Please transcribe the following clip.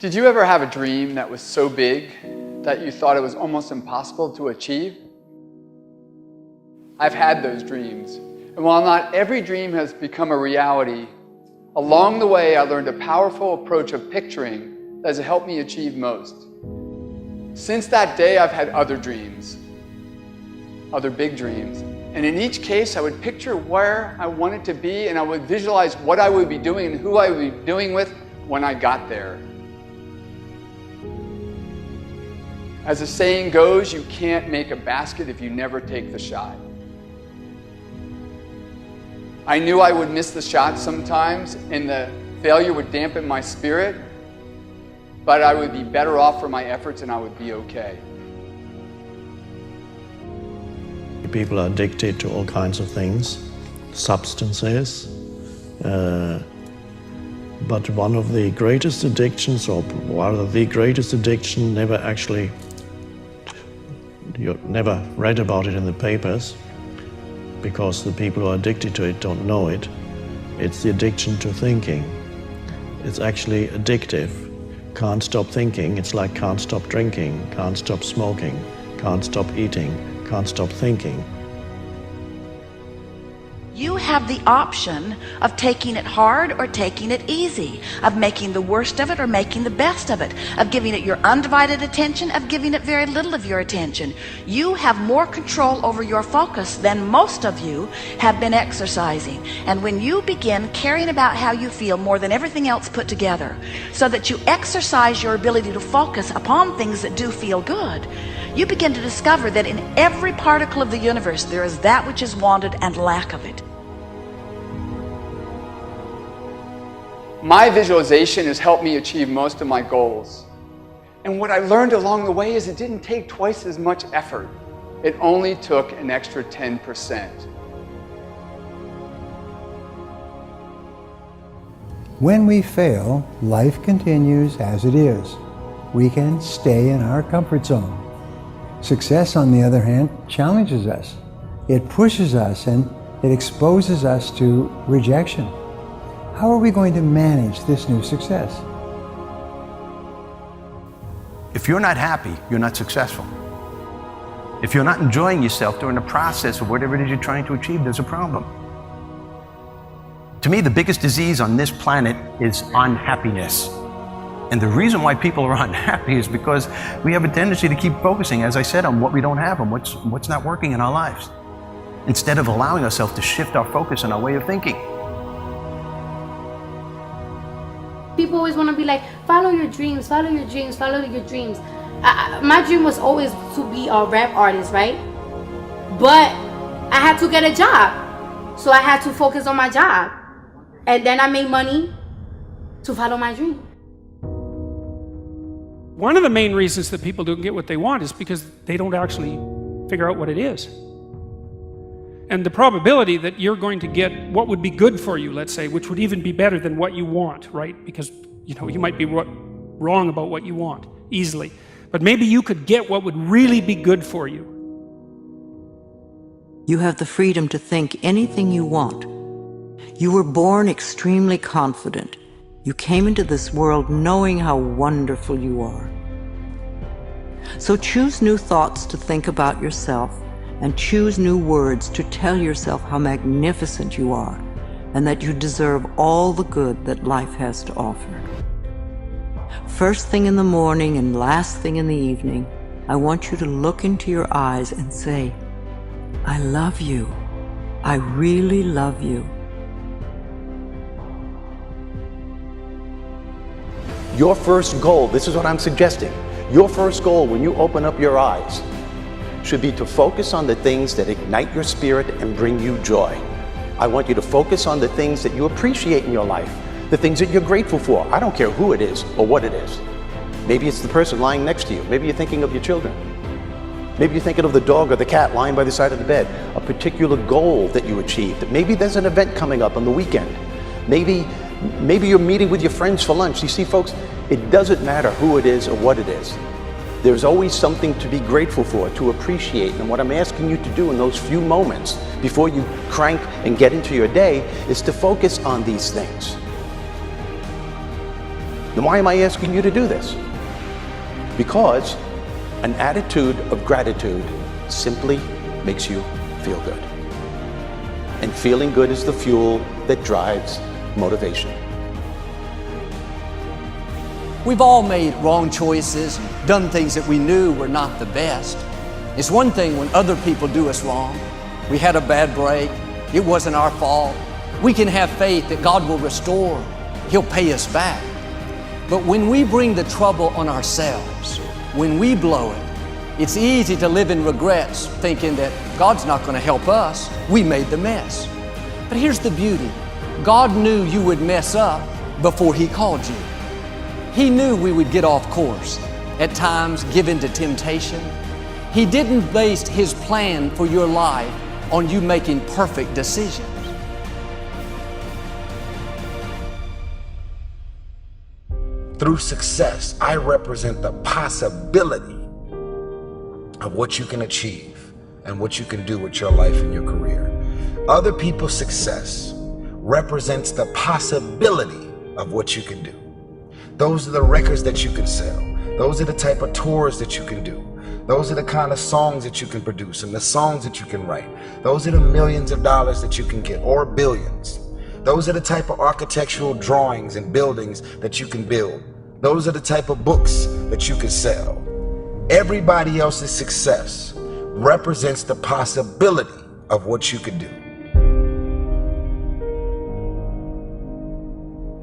Did you ever have a dream that was so big that you thought it was almost impossible to achieve? I've had those dreams. And while not every dream has become a reality, along the way I learned a powerful approach of picturing that has helped me achieve most. Since that day, I've had other dreams, other big dreams. And in each case, I would picture where I wanted to be, and I would visualize what I would be doing and who I would be doing with when I got there. As the saying goes, you can't make a basket if you never take the shot. I knew I would miss the shot sometimes, and the failure would dampen my spirit, but I would be better off for my efforts and I would be okay. People are addicted to all kinds of things, substances, but one of the greatest addictions, or rather the greatest addiction, you never read about it in the papers, because the people who are addicted to it don't know it. It's the addiction to thinking. It's actually addictive. Can't stop thinking. It's like can't stop drinking, can't stop smoking, can't stop eating, can't stop thinking. You have the option of taking it hard or taking it easy, of making the worst of it or making the best of it, of giving it your undivided attention, of giving it very little of your attention. You have more control over your focus than most of you have been exercising. And when you begin caring about how you feel more than everything else put together, so that you exercise your ability to focus upon things that do feel good, you begin to discover that in every particle of the universe there is that which is wanted and lack of it. My visualization has helped me achieve most of my goals. And what I learned along the way is it didn't take twice as much effort. It only took an extra 10%. When we fail, life continues as it is. We can stay in our comfort zone. Success, on the other hand, challenges us. It pushes us and it exposes us to rejection. How are we going to manage this new success? If you're not happy, you're not successful. If you're not enjoying yourself during the process of whatever it is you're trying to achieve, there's a problem. To me, the biggest disease on this planet is unhappiness. And the reason why people are unhappy is because we have a tendency to keep focusing, as I said, on what we don't have and what's not working in our lives, instead of allowing ourselves to shift our focus and our way of thinking. People always want to be like, follow your dreams, follow your dreams, follow your dreams. My dream was always to be a rap artist, right? But I had to get a job. So I had to focus on my job. And then I made money to follow my dream. One of the main reasons that people don't get what they want is because they don't actually figure out what it is. And the probability that you're going to get what would be good for you, let's say, which would even be better than what you want, right? Because, you might be wrong about what you want easily. But maybe you could get what would really be good for you. You have the freedom to think anything you want. You were born extremely confident. You came into this world knowing how wonderful you are. So choose new thoughts to think about yourself, and choose new words to tell yourself how magnificent you are, and that you deserve all the good that life has to offer. First thing in the morning and last thing in the evening, I want you to look into your eyes and say, I love you. I really love you. Your first goal, this is what I'm suggesting, your first goal when you open up your eyes should be to focus on the things that ignite your spirit and bring you joy. I want you to focus on the things that you appreciate in your life, the things that you're grateful for. I don't care who it is or what it is. Maybe it's the person lying next to you. Maybe you're thinking of your children. Maybe you're thinking of the dog or the cat lying by the side of the bed, a particular goal that you achieved. Maybe there's an event coming up on the weekend. Maybe you're meeting with your friends for lunch. You see, folks, it doesn't matter who it is or what it is. There's always something to be grateful for, to appreciate. And what I'm asking you to do in those few moments before you crank and get into your day is to focus on these things. Then why am I asking you to do this? Because an attitude of gratitude simply makes you feel good. And feeling good is the fuel that drives motivation. We've all made wrong choices, done things that we knew were not the best. It's one thing when other people do us wrong. We had a bad break, it wasn't our fault. We can have faith that God will restore, He'll pay us back. But when we bring the trouble on ourselves, when we blow it, it's easy to live in regrets, thinking that God's not going to help us. We made the mess. But here's the beauty. God knew you would mess up before He called you. He knew we would get off course, at times give in to temptation. He didn't base His plan for your life on you making perfect decisions. Through success, I represent the possibility of what you can achieve and what you can do with your life and your career. Other people's success represents the possibility of what you can do. Those are the records that you can sell. Those are the type of tours that you can do. Those are the kind of songs that you can produce and the songs that you can write. Those are the millions of dollars that you can get, or billions. Those are the type of architectural drawings and buildings that you can build. Those are the type of books that you can sell. Everybody else's success represents the possibility of what you could do.